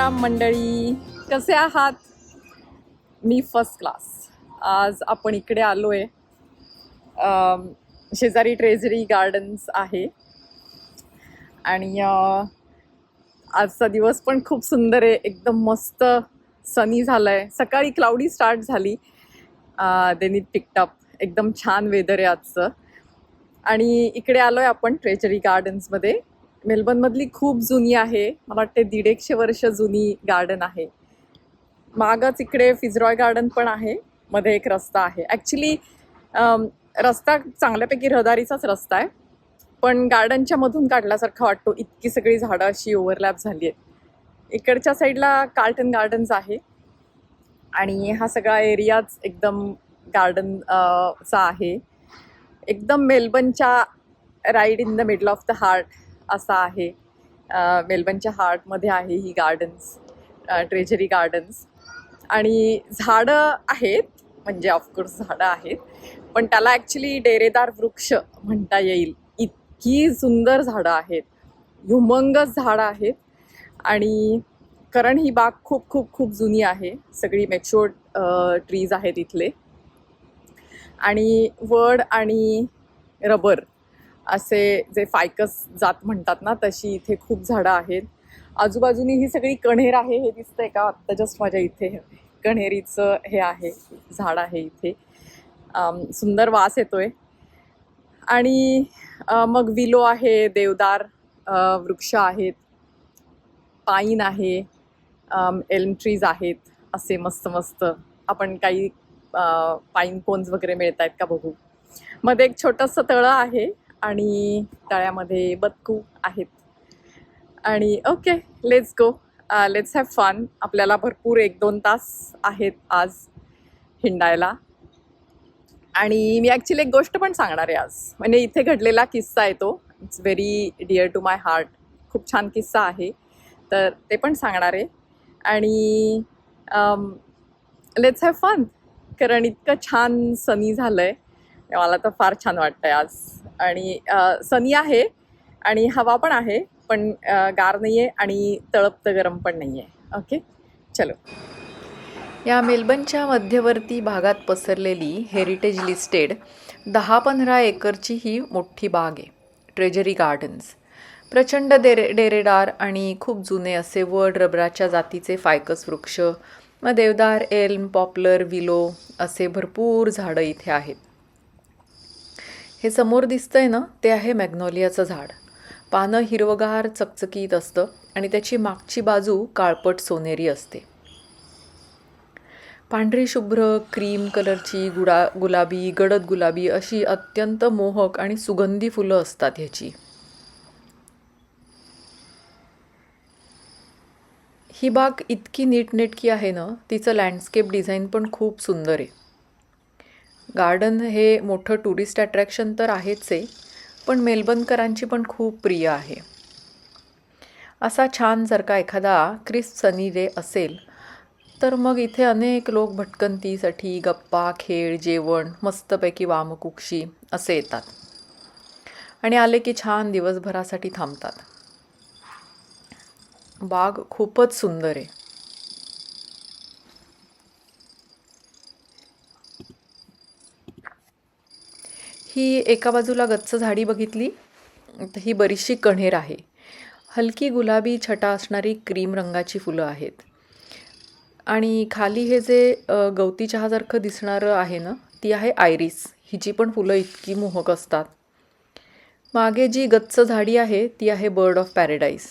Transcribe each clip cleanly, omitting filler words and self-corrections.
राम मंडळी, कसे आहात? मी फर्स्ट क्लास. आज आपण इकडे आलोय. शेजारी ट्रेझरी गार्डन्स आहे आणि आजचा दिवस पण खूप सुंदर आहे. एकदम मस्त सनी झालंय. सकाळी क्लाउडी स्टार्ट झाली. Then it picked up. एकदम छान वेदर आहे आजचं. आणि इकडे आलोय आपण ट्रेझरी गार्डन्समध्ये. मेलबर्नमधली खूप जुनी आहे, मला वाटते 150 वर्ष जुनी गार्डन आहे. मागच इकडे फिजरॉय गार्डन पण आहे. मध्ये एक रस्ता आहे. ॲक्च्युली रस्ता चांगल्यापैकी रहदारीचाच रस्ता आहे, पण गार्डनच्या मधून काढल्यासारखा वाटतो. इतकी सगळी झाडं अशी ओव्हरलॅप झाली आहेत. इकडच्या साईडला कार्टन गार्डन्स आहे आणि हा सगळा एरियाच एकदम गार्डन चा आहे. एकदम मेलबर्नच्या right in the middle of the heart असा आहे. मेलबर्नच्या हार्टमध्ये आहे ही गार्डन्स, ट्रेझरी गार्डन्स. आणि झाडं आहेत, म्हणजे ऑफकोर्स झाडं आहेत, पण त्याला ॲक्च्युली डेरेदार वृक्ष म्हणता येईल. इतकी सुंदर झाडं आहेत, ह्युमंगस झाडं आहेत. आणि कारण ही बाग खूप खूप खूप जुनी आहे. सगळी मॅच्युअर्ड ट्रीज आहेत इथले. आणि वड आणि रबर असे जे फायकस जात म्हणतात ना, तशी इथे खूप झाडं आहेत. आजूबाजूनी ही सगळी कण्हेर आहे. हे दिसतंय का? आत्ता जस्ट माझ्या इथे कण्हेरीचं हे आहे, झाड आहे इथे. सुंदर वास येतोय. आणि मग विलो आहे, देवदार वृक्ष आहेत, पाईन आहे, एल्म ट्रीज आहेत. असे मस्त मस्त आपण काही पाईन कोन्स वगैरे मिळत आहेत का बघू. मध्ये एक छोटंसं तळं आहे आणि तळ्यामध्ये बदकू आहेत. आणि okay, let's go, let's have fun. आपल्याला भरपूर 1-2 तास आहेत आज हिंडायला. आणि मी ॲक्च्युली एक गोष्ट पण सांगणार आहे आज. म्हणजे इथे घडलेला किस्सा आहे तो. It's very dear to my heart. खूप छान किस्सा आहे, तर ते पण सांगणार आहे. आणि लेट्स हॅव फन. कारण इतकं छान सनी झालं आहे, मला तर फार छान वाटतं आहे आज. आणि सनी आहे आणि हवा पण आहे, पण गार नाही आहे आणि तळपतं गरम पण नाही आहे. ओके, चलो. या मेलबर्नच्या मध्यवर्ती भागात पसरलेली हेरिटेज लिस्टेड 10-15 एकरची ही मोठी बाग आहे, ट्रेझरी गार्डन्स. प्रचंड डेरेदार आणि खूप जुने असे वड रबराच्या जातीचे फायकस वृक्ष, मग देवदार, एल्म, पॉप्लर, विलो असे भरपूर झाडं इथे आहेत. हे समोर दिसतंय ना, ते आहे मॅग्नोलियाचं झाड. पानं हिरवगार चकचकीत असतं आणि त्याची मागची बाजू काळपट सोनेरी असते. पांढरी शुभ्र, क्रीम कलरची, गुलाबी, गडद गुलाबी अशी अत्यंत मोहक आणि सुगंधी फुलं असतात ह्याची. ही बाग इतकी नीटनेटकी आहे ना, तिचं लँडस्केप डिझाईन पण खूप सुंदर आहे. गार्डन हे मोठं टुरिस्ट अट्रॅक्शन तर आहेच आहे, पण मेलबर्नकरांची पण खूप प्रिय आहे. असा छान जर का एखादा क्रिस्प सनी डे असेल, तर मग इथे अनेक लोक भटकंतीसाठी गप्पा, खेळ, जेवण, मस्तपैकी वामकुक्षी असे येतात आणि आले की छान दिवसभरासाठी थांबतात. बाग खूपच सुंदर आहे. ही एका बाजूला गच्च झाडी बघितली तर ही बरीचशी कण्हेर आहे. हलकी गुलाबी छटा असणारी क्रीम रंगाची फुलं आहेत. आणि खाली हे जे गवती चहासारखं दिसणारं आहे ना, ती आहे आयरिस. हिची पण फुलं इतकी मोहक असतात. मागे जी गच्च झाडी आहे ती आहे बर्ड ऑफ पॅरेडाईस.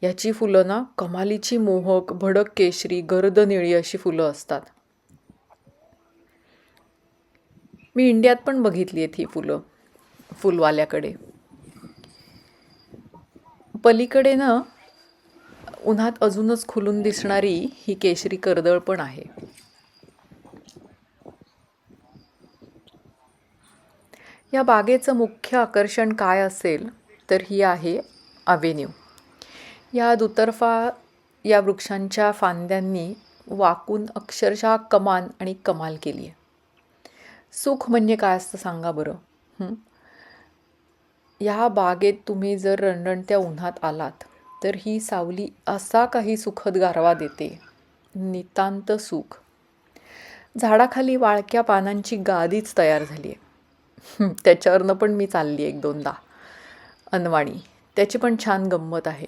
ह्याची फुलं ना कमालीची मोहक, भडक केशरी, गर्द निळी अशी फुलं असतात. मी इंडियात पण बघितली आहेत ही फुलं फुलवाल्याकडे. पलीकडे ना उन्हात अजूनच खुलून दिसणारी ही केशरी कर्दळ पण आहे. या बागेचं मुख्य आकर्षण काय असेल तर ही आहे अव्हेन्यू. या दुतर्फा या वृक्षांच्या फांद्यांनी वाकून अक्षरशः कमान आणि कमाल केली आहे. सुख म्हणजे काय असतं सांगा बरं. या बागेत तुम्ही जर रणरणत्या उन्हात आलात तर ही सावली असा काही सुखद गारवा देते, नितांत सुख. झाडाखाली वाळक्या पानांची गादीच तयार झाली आहे. त्याच्यावरनं पण मी चालली 1-2दा अनवाणी. त्याची पण छान गंमत आहे.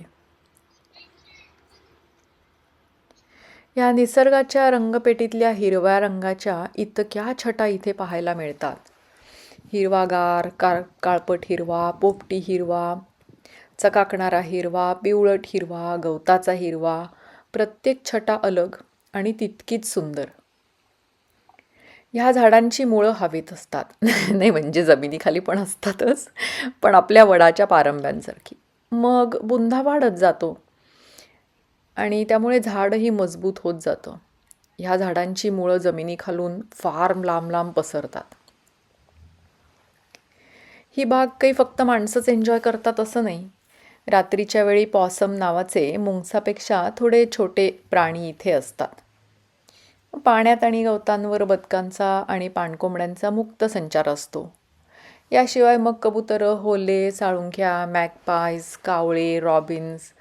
या निसर्गाच्या रंगपेटीतल्या हिरव्या रंगाच्या इतक्या छटा इथे पाहायला मिळतात. हिरवागार, काळपट हिरवा, पोपटी हिरवा, चकाकणारा हिरवा, पिवळट हिरवा, गवताचा हिरवा, प्रत्येक छटा अलग आणि तितकीच सुंदर. ह्या झाडांची मुळं हवेत असतात. नाही म्हणजे जमिनीखाली पण असतातच, पण आपल्या वडाच्या पारंब्यांसारखी. मग बुंधा वाढत जातो आणि त्यामुळे झाडही मजबूत होत जातं. ह्या झाडांची मुळं जमिनीखालून फार लांब लांब पसरतात. ही बाग काही फक्त माणसंच एन्जॉय करतात असं नाही. रात्रीच्या वेळी पॉसम नावाचे मुंगसापेक्षा थोडे छोटे प्राणी इथे असतात. पाण्यात आणि गवतांवर बदकांचा आणि पाणकोंबड्यांचा मुक्त संचार असतो. याशिवाय मग कबुतरं, होले, साळुंख्या, मॅगपाईज, कावळे, रॉबिन्स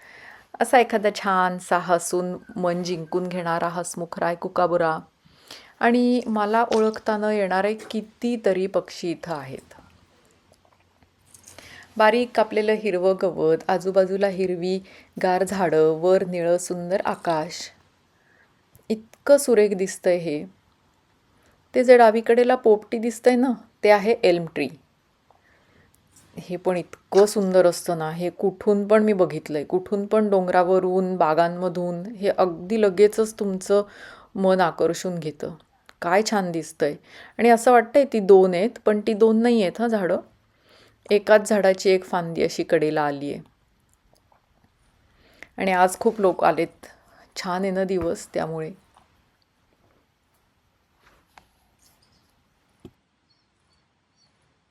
असा एखादा छानसा हसून मन जिंकून घेणारा हसमुखराय कुकाबुरा आणि मला ओळखता न येणारे कितीतरी पक्षी इथं आहेत. बारीक कापलेलं हिरवं गवत, आजूबाजूला हिरवी गार झाडं, वर निळं सुंदर आकाश. इतकं सुरेख दिसतंय हे. ते जे डावीकडेला पोपटी दिसतंय ना, ते आहे एल्म ट्री. हे पण इतकं सुंदर असतं ना, हे कुठून पण मी बघितलंय. कुठून पण डोंगरावरून, बागांमधून हे अगदी लगेचच तुमचं मन आकर्षून घेतं. काय छान दिसतंय. आणि असं वाटतंय ती 2 आहेत, पण ती 2 नाही आहेत हां झाडं. एकाच झाडाची एक फांदी अशी कडेला आली आहे. आणि आज खूप लोक आलेत. छान आहे ना दिवस, त्यामुळे.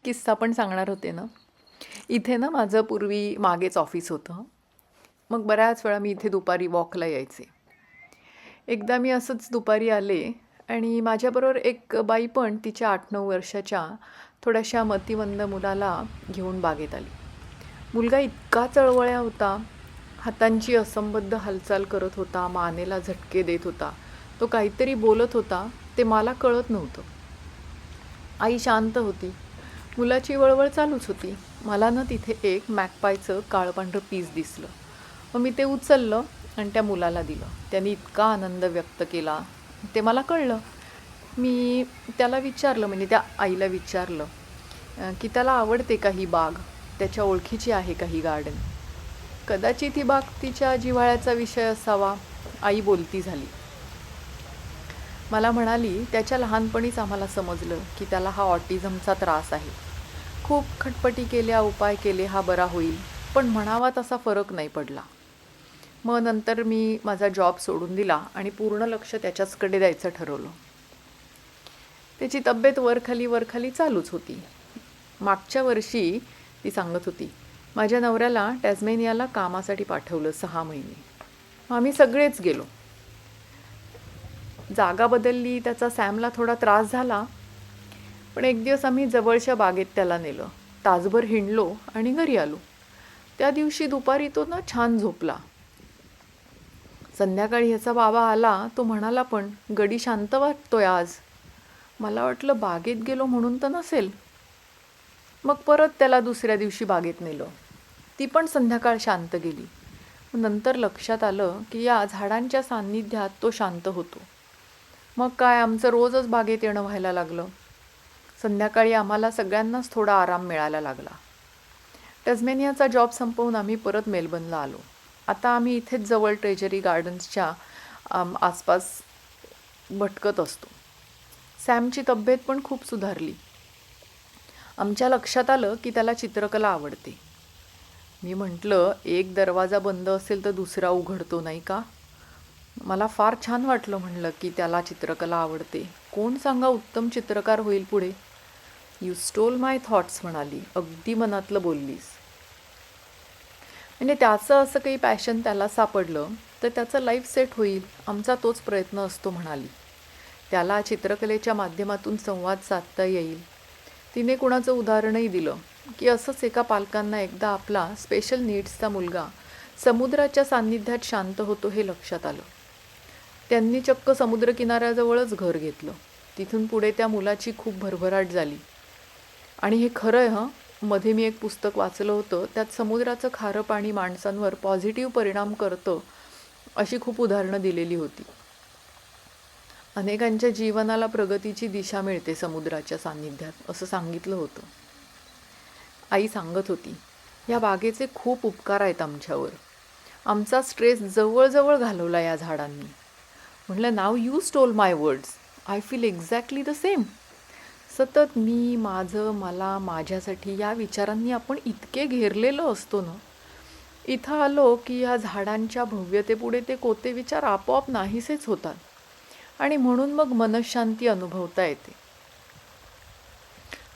किस्सा पण सांगणार होते ना. इथे ना माझं पूर्वी मागेच ऑफिस होतं. मग बऱ्याच वेळा मी इथे दुपारी वॉकला यायचे. एकदा मी असंच दुपारी आले आणि माझ्याबरोबर एक बाई पण तिच्या 8-9 वर्षाच्या थोड्याशा मतिमंद मुलाला घेऊन बागेत आली. मुलगा इतका चळवळ्या होता, हातांची असंबद्ध हालचाल करत होता, मानेला झटके देत होता. तो काहीतरी बोलत होता, ते मला कळत नव्हतं. आई शांत होती. मुलाची वळवळ चालूच होती. मला ना तिथे एक मॅगपायचं काळपांढरं पीस दिसलं. मग मी ते उचललं आणि त्या मुलाला दिलं. त्याने इतका आनंद व्यक्त केला, ते मला कळलं. मी त्याला विचारलं, म्हणजे त्या आईला विचारलं की त्याला आवडते का ही बाग, त्याच्या ओळखीची आहे का ही गार्डन. कदाचित ही बाग तिच्या जिव्हाळ्याचा विषय असावा. आई बोलती झाली. मला म्हणाली, त्याच्या लहानपणीच आम्हाला समजलं की त्याला हा ऑटिझमचा त्रास आहे. खूप खटपटी केल्या, उपाय केले, हा बरा होईल, पण म्हणावा तसा फरक नाही पडला. मग नंतर मी माझा जॉब सोडून दिला आणि पूर्ण लक्ष त्याच्याचकडे द्यायचं ठरवलं. त्याची तब्येत वरखाली चालूच होती. मागच्या वर्षी ती सांगत होती, माझ्या नवऱ्याला टॅस्मेनियाला कामासाठी पाठवलं 6 महिने. आम्ही सगळेच गेलो. जागा बदलली, त्याचा सॅमला थोडा त्रास झाला, पण एक दिवस आम्ही जवळच्या बागेत त्याला नेलं. तासभर हिंडलो आणि घरी आलो. त्या दिवशी दुपारी तो ना छान झोपला. संध्याकाळी ह्याचा बाबा आला. तो म्हणाला, पण गडी शांत वाटतोय आज. मला वाटलं बागेत गेलो म्हणून तर नसेल. मग परत त्याला दुसऱ्या दिवशी बागेत नेलं. ती पण संध्याकाळ शांत गेली. नंतर लक्षात आलं की या झाडांच्या सान्निध्यात तो शांत होतो. मग काय, आमचं रोजच बागेत येणं व्हायला लागलं. संध्याकाळी आम्हाला सगळ्यांनाच थोडा आराम मिळायला लागला. टॅस्मेनियाचा जॉब संपवून आम्ही परत मेलबर्नला आलो. आता आम्ही इथेच जवळ ट्रेजरी गार्डन्सच्या आसपास भटकत असतो. सॅमची तब्येत पण खूप सुधारली. आमच्या लक्षात आलं की त्याला चित्रकला आवडते. मी म्हटलं, एक दरवाजा बंद असेल तर दुसरा उघडतो नाही का. मला फार छान वाटलं. म्हणलं की त्याला चित्रकला आवडते. कोण सांगा उत्तम चित्रकार होईल पुढे. यू स्टोल माय थॉट्स म्हणाली. अगदी मनातलं बोललीस. म्हणजे त्याचं असं काही पॅशन त्याला सापडलं तर त्याचं लाईफ सेट होईल, आमचा तोच प्रयत्न असतो म्हणाली. त्याला चित्रकलेच्या माध्यमातून संवाद साधता येईल. तिने कुणाचं उदाहरणही दिलं की असंच एका पालकांना एकदा आपला स्पेशल नीड्सचा मुलगा समुद्राच्या सान्निध्यात शांत होतो हे लक्षात आलं. त्यांनी चक्क समुद्रकिनाऱ्याजवळच घर घेतलं. तिथून पुढे त्या मुलाची खूप भरभराट झाली. आणि हे खरं आहे हं. मध्ये मी एक पुस्तक वाचलं होतं, त्यात समुद्राचं खारं पाणी माणसांवर पॉझिटिव्ह परिणाम करतं अशी खूप उदाहरणं दिलेली होती. अनेकांच्या जीवनाला प्रगतीची दिशा मिळते समुद्राच्या सान्निध्यात असं सांगितलं होतं. आई सांगत होती, या बागेचे खूप उपकार आहेत आमच्यावर. आमचा स्ट्रेस जवळजवळ घालवला या झाडांनी. म्हटलं, now you stole my words. I feel exactly the same. सतत मी, माझं, मला, माझ्यासाठी या विचारांनी आपण इतके घेरलेलो असतो ना, इथं आलो की या झाडांच्या भव्यतेपुढे ते कोते विचार आपोआप नाहीसेच होतात आणि म्हणून मग मनःशांती अनुभवता येते.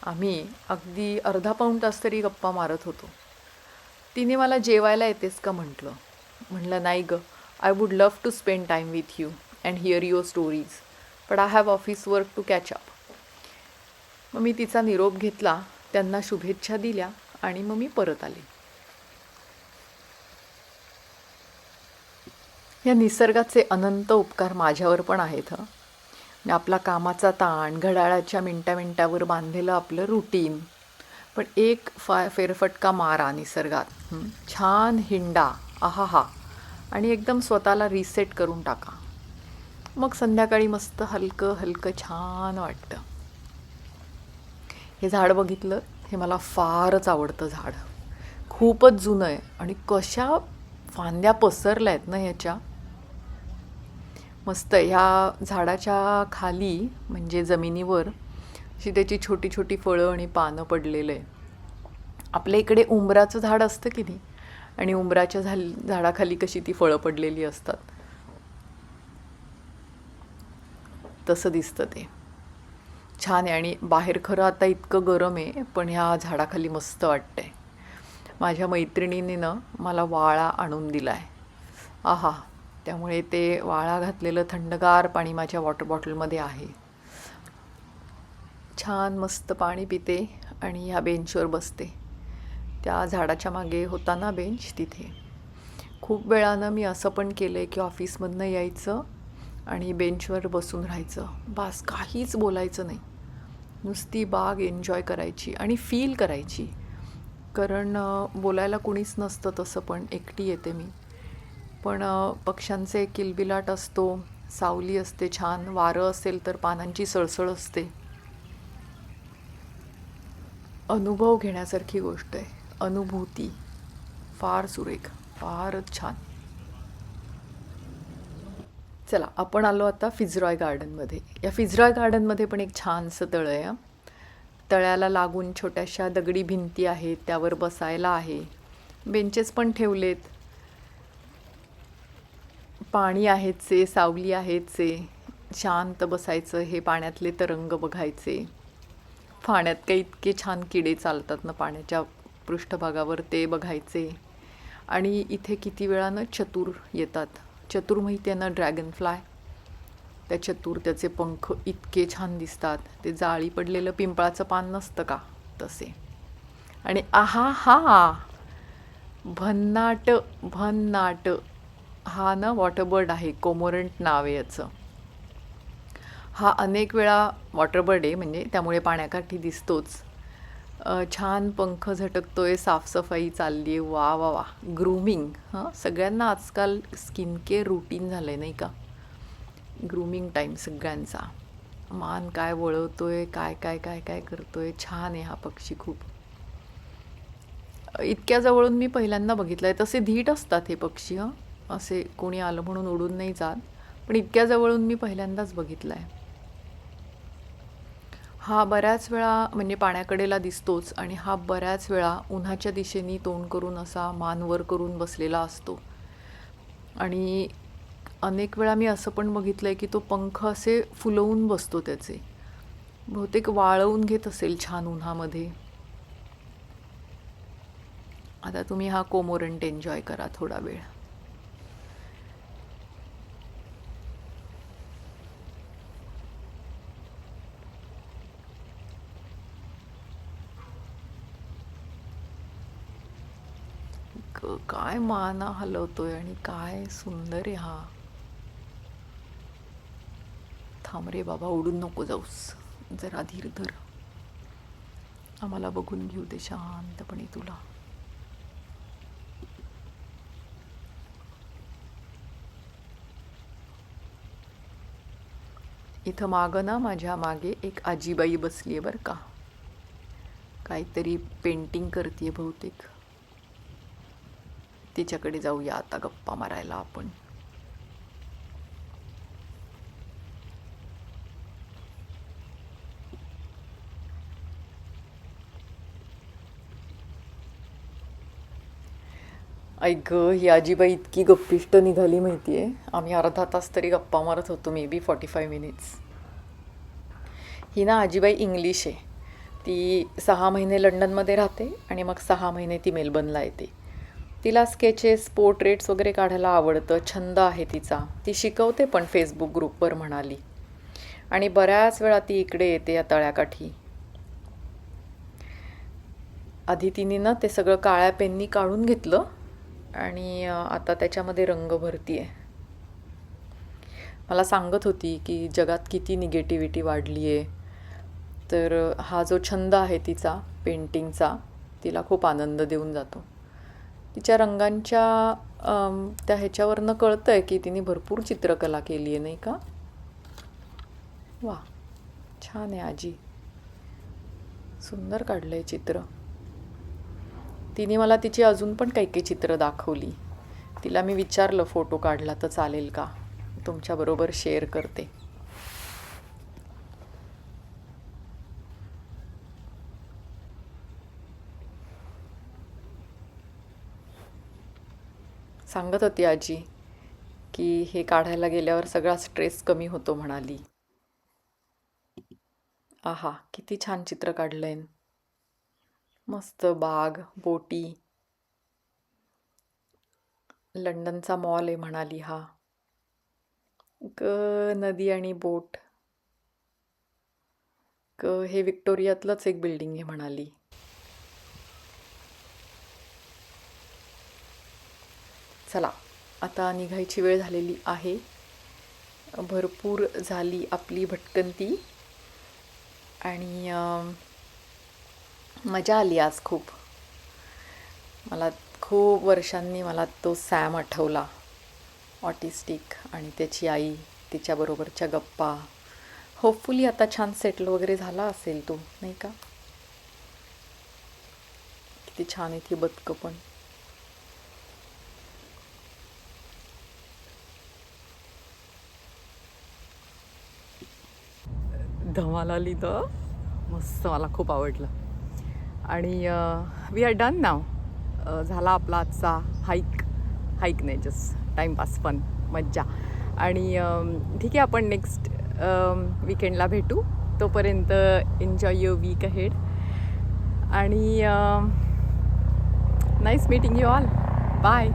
आम्ही अगदी अर्धा पाऊण तास तरी गप्पा मारत होतो. तिने मला जेवायला येतेस का म्हटलं. म्हटलं, नाही ग, I would love to spend time with you and hear your stories, but I have office work to catch up. मग मी तिचा निरोप घेतला, त्यांना शुभेच्छा दिल्या आणि मग मी परत आले. या निसर्गाचे अनंत उपकार माझ्यावर पण आहेत हं. आपला कामाचा ताण, घड्याळाच्या मिनटावर बांधलेलं आपलं रुटीन, पण एक फेरफटका मारा निसर्गात, छान हिंडा, आहा, आणि एकदम स्वतःला रिसेट करून टाका. मग संध्याकाळी मस्त हलकं हलकं छान वाटतं. हे झाड बघितलं, हे मला फारच आवडतं झाड. खूपच जुनं आहे आणि कशा फांद्या पसरल्या आहेत ना ह्याच्या. मस्त. ह्या झाडाच्या खाली म्हणजे जमिनीवर अशी त्याची छोटी छोटी फळं आणि पानं पडलेलं आहे. आपल्या इकडे उंबराचं झाड असतं की नाही, आणि उंबराच्या झाडाखाली कशी ती फळं पडलेली असतात, तसं दिसतं ते. छान आहे. आणि बाहेर खरं आता इतकं गरम आहे, पण ह्या झाडाखाली मस्त वाटतंय. माझ्या मैत्रिणीने मला वाळा आणून दिला आहे. आहा, त्यामुळे ते वाळा घातलेलं थंडगार पाणी माझ्या वॉटर बॉटलमध्ये आहे. छान मस्त पाणी पिते आणि ह्या बेंचवर बसते. त्या झाडाच्या मागे होता ना बेंच, तिथे. खूप वेळानं मी असं पण केलं आहे की ऑफिसमधनं यायचं आणि बेंचवर बसून राहायचं, बस काहीच बोलायचं नाही, नुसती बाग एन्जॉय करायची आणि फील करायची. कारण बोलायला कुणीच नसतं तसं, पण एकटी येते मी. पण पक्ष्यांचे किलबिलाट असतो, सावली असते, छान वारं असेल तर पानांची सळसळ असते. अनुभव घेण्यासारखी गोष्ट आहे. अनुभूती फार सुरेख, फारच छान. चला, आपण आलो आता फिझरॉय गार्डनमध्ये. या फिझरॉय गार्डनमध्ये पण एक छानसं तळं आहे. तळ्याला लागून छोट्याशा दगडी भिंती आहेत, त्यावर बसायला आहे. बेंचेस पण ठेवलेत. पाणी आहेचे, सावली आहेचे, शांत बसायचं, हे पाण्यातले तरंग बघायचे. पाण्यात काही इतके छान किडे चालतात ना पाण्याच्या पृष्ठभागावर, ते बघायचे. आणि इथे किती वेळानं चतुर येतात. चतुर माहिती आहे ना, ड्रॅगन फ्लाय. त्या चतुर, त्याचे पंख इतके छान दिसतात. ते जाळी पडलेलं पिंपळाचं पान नसतं का, तसे. आणि आहा हा, भन्नाट भन्नाट, हा ना वॉटरबर्ड आहे, कोमोरंट नाव आहे याचं. हा अनेक वेळा वॉटरबर्ड आहे, म्हणजे त्यामुळे पाण्याकाठी दिसतोच. छान पंख झटकतोय, साफसफाई चालली आहे, वा वा वा. ग्रूमिंग, सगळ्यांना आजकाल स्किन केअर रुटीन झालं आहे नाही का. ग्रूमिंग टाईम सगळ्यांचा. मान काय वळवतोय, काय काय काय काय करतोय. छान आहे हा पक्षी खूप. इतक्या जवळून मी पहिल्यांदा बघितलं आहे. तसे धीट असतात हे पक्षी, असे कोणी आलं म्हणून उडून नाही जात, पण इतक्या जवळून मी पहिल्यांदाच बघितलं आहे. हा बऱ्याच वेळा म्हणजे पाण्याकडेला दिसतोच, आणि हा बऱ्याच वेळा उन्हाच्या दिशेने तोंड करून असा मान वर करून बसलेला असतो. आणि अनेक वेळा मी असं पण बघितलं आहे की तो पंख असे फुलवून बसतो त्याचे. बहुतेक वाळवून घेत असेल छान उन्हामध्ये. आता तुम्ही हा कोमोरंट एन्जॉय करा थोडा वेळ. काय माना हलवतोय आणि काय सुंदर आहे हा. थांब रे बाबा, उडून नको जाऊस, जरा धीर धर, आम्हाला बघून घेऊ दे शांतपणे तुला. इथं मागं ना, माझ्या मागे एक आजीबाई बसली आहे बरं का. काहीतरी पेंटिंग करते बहुतेक. तिच्याकडे जाऊया आता गप्पा मारायला आपण. ऐक, ही आजीबाई इतकी गप्पिष्ट निघाली माहिती आहे. आम्ही अर्धा तास तरी गप्पा मारत होतो, मे बी 45 मिनिट्स. ही ना आजीबाई इंग्लिश आहे. ती 6 महिने लंडनमध्ये राहते आणि मग 6 महिने ती मेलबर्नला येते. तिला स्केचेस, पोर्ट्रेट्स वगैरे काढायला आवडतं, छंद आहे तिचा. ती शिकवते पण फेसबुक ग्रुपवर म्हणाली. आणि बऱ्याच वेळा ती इकडे येते या तळ्याकाठी. आधी तिने ना ते सगळं काळ्या पेननी काढून घेतलं आणि आता त्याच्यामध्ये रंग भरती आहे. मला सांगत होती की जगात किती निगेटिव्हिटी वाढली आहे, तर हा जो छंद आहे तिचा पेंटिंगचा, तिला खूप आनंद देऊन जातो. तिच्या रंगांच्या त्या ह्याच्यावरनं कळतं आहे की तिने भरपूर चित्रकला केली आहे, नाही का? वा, छान आहे आजी, सुंदर काढलं आहे चित्र. तिने मला तिची अजून पण काही काही चित्र दाखवली. तिला मी विचारलं फोटो काढला तर चालेल का, तुमच्याबरोबर शेअर करते. सांगत होती आजी की हे काढायला गेल्यावर सगळा स्ट्रेस कमी होतो म्हणाली. आहा, किती छान चित्र काढलंय. मस्त बाग, बोटी, लंडनचा मॉल आहे म्हणाली हा. नदी आणि बोट. हे विक्टोरियातलंच एक बिल्डिंग आहे म्हणाली. चला, आता निघायची वेळ झालेली आहे. भरपूर झाली आपली भटकंती आणि मजा आली आज खूप. मला खूप वर्षांनी मला तो सॅम आठवला, ऑटिस्टिक, आणि त्याची आई, तिच्याबरोबरच्या गप्पा. होपफुली आता छान सेटल वगैरे झाला असेल तो, नाही का? किती छान आहे ती बदकं पण. धमाल आली तर मस्त, मला खूप आवडलं. आणि वी आर डन नाव. झाला आपला आजचा हाईक नाही, जस्ट टाईमपास, फन, मज्जा. आणि ठीक आहे, आपण नेक्स्ट वीकेंडला भेटू. तोपर्यंत एन्जॉय युअर वीक अहेड. आणि nice meeting you all. Bye.